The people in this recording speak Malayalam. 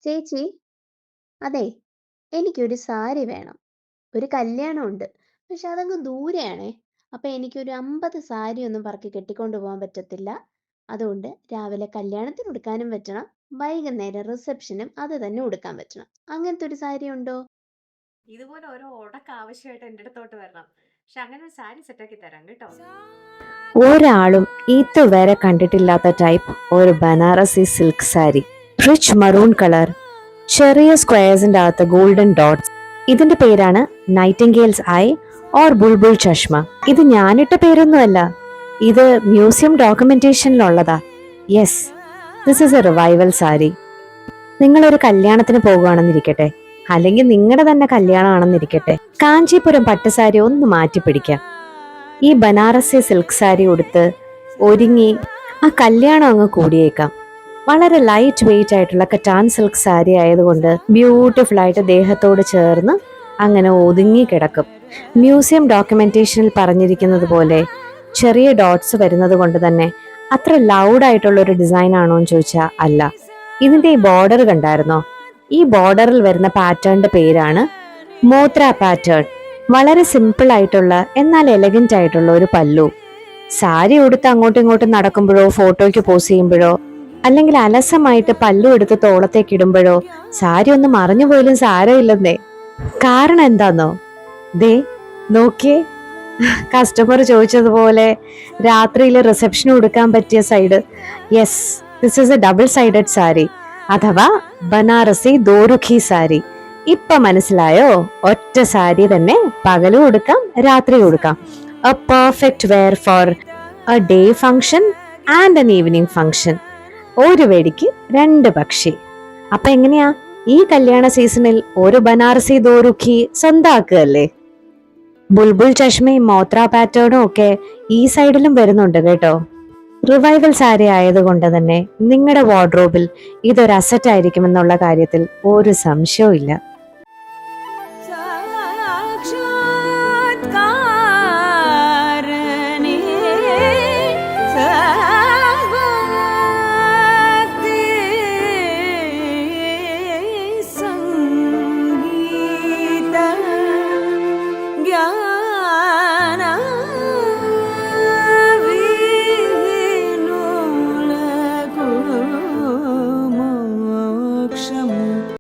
ചേച്ചി, അതെ, എനിക്കൊരു സാരി വേണം. ഒരു കല്യാണമുണ്ട്. പക്ഷെ അതങ്ങ് ദൂരെയാണേ. അപ്പൊ എനിക്കൊരു 50 സാരി ഒന്നും പറക്കി കെട്ടിക്കൊണ്ട് പോകാൻ പറ്റത്തില്ല. അതുകൊണ്ട് രാവിലെ കല്യാണത്തിന് ഉടുക്കാനും പറ്റണം, വൈകുന്നേരം റിസപ്ഷനും അത് തന്നെ ഉടുക്കാൻ പറ്റണം. അങ്ങനത്തെ ഒരു സാരി ഉണ്ടോ? ഇതുപോലെ ഓരോ ഉടക്ക് ആവശ്യമായിട്ട് എൻ്റെ അടുത്തോട്ട് വരണം. പക്ഷെ അങ്ങനെ ഒരു സാരി സെറ്റാക്കി തരാം കേട്ടോ. ഒരാളും ഇതുവരെ കണ്ടിട്ടില്ലാത്ത ടൈപ്പ് ഒരു Banarasi silk sari. Rich maroon colour, ചെറിയ സ്ക്വയർസിന്റെ അകത്ത് ഗോൾഡൻ ഡോട്ട്സ്. ഇതിന്റെ പേരാണ് nightingale's eye or Bulbul Chashma. ഇത് ഞാനിട്ട പേരൊന്നുമല്ല, ഇത് മ്യൂസിയം ഡോക്യുമെന്റേഷനിലുള്ളതാ. Yes, this is a revival sari. നിങ്ങളൊരു കല്യാണത്തിന് പോകുകയാണെന്നിരിക്കട്ടെ, അല്ലെങ്കിൽ നിങ്ങളുടെ തന്നെ കല്യാണമാണെന്നിരിക്കട്ടെ, കാഞ്ചീപുരം പട്ടുസാരി ഒന്ന് മാറ്റി പിടിക്കാം. ഈ ബനാറസി സിൽക്ക് സാരി ഉടുത്ത് ഒരുങ്ങി ആ കല്യാണം അങ്ങ് കൂടിയേക്കാം. വളരെ ലൈറ്റ് വെയിറ്റ് ആയിട്ടുള്ള കറ്റാൻ സിൽക്ക് സാരി ആയതുകൊണ്ട് ബ്യൂട്ടിഫുൾ ആയിട്ട് ദേഹത്തോട് ചേർന്ന് അങ്ങനെ ഒതുങ്ങി കിടക്കും. മ്യൂസിയം ഡോക്യുമെന്റേഷനിൽ പറഞ്ഞിരിക്കുന്നത് പോലെ ചെറിയ ഡോട്ട്സ് വരുന്നത് കൊണ്ട് തന്നെ അത്ര ലൗഡ് ആയിട്ടുള്ള ഒരു ഡിസൈൻ ആണോ എന്ന് ചോദിച്ചാൽ അല്ല. ഇതിന്റെ ഈ ബോർഡർ കണ്ടായിരുന്നോ? ഈ ബോർഡറിൽ വരുന്ന പാറ്റേണിന്റെ പേരാണ് മോത്ര പാറ്റേൺ. വളരെ സിമ്പിൾ ആയിട്ടുള്ള എന്നാൽ എലഗന്റ് ആയിട്ടുള്ള ഒരു പല്ലു. സാരി ഉടുത്ത് അങ്ങോട്ടും ഇങ്ങോട്ടും നടക്കുമ്പോഴോ ഫോട്ടോയ്ക്ക് പോസ് ചെയ്യുമ്പോഴോ അല്ലെങ്കിൽ അലസമായിട്ട് പല്ലു എടുത്ത് തോളത്തേക്ക് ഇടുമ്പോഴോ സാരി ഒന്ന് മറിഞ്ഞു പോലും സാരമില്ലെന്നേ. കാരണം എന്താന്നോ? ദേ നോക്കിയേ, കസ്റ്റമർ ചോദിച്ചതുപോലെ രാത്രിയിൽ റിസപ്ഷൻ ഉടുക്കാൻ പറ്റിയ side. Yes, this is A double sided sari അഥവാ ബനാറസി ദോരുഖി സാരി. ഇപ്പൊ മനസ്സിലായോ? ഒറ്റ സാരി തന്നെ പകലും ഉടുക്കാം, രാത്രി ഉടുക്കാം. A perfect wear for a day function and an evening function. ഒരു വെടിക്ക് രണ്ട് പക്ഷി. അപ്പൊ എങ്ങനെയാ, ഈ കല്യാണ സീസണിൽ ഒരു ബനാറസി ദോരുഖി സ്വന്താക്കുകയല്ലേ? ബുൾബുൾ ചഷ്മയും മോത്ര പാറ്റേണും ഒക്കെ ഈ സൈഡിലും വരുന്നുണ്ട് കേട്ടോ. റിവൈവൽ സാരി ആയതുകൊണ്ട് തന്നെ നിങ്ങളുടെ വാർഡ്രോബിൽ ഇതൊരു അസറ്റ് ആയിരിക്കുമെന്നുള്ള കാര്യത്തിൽ ഒരു സംശയവും ഇല്ല.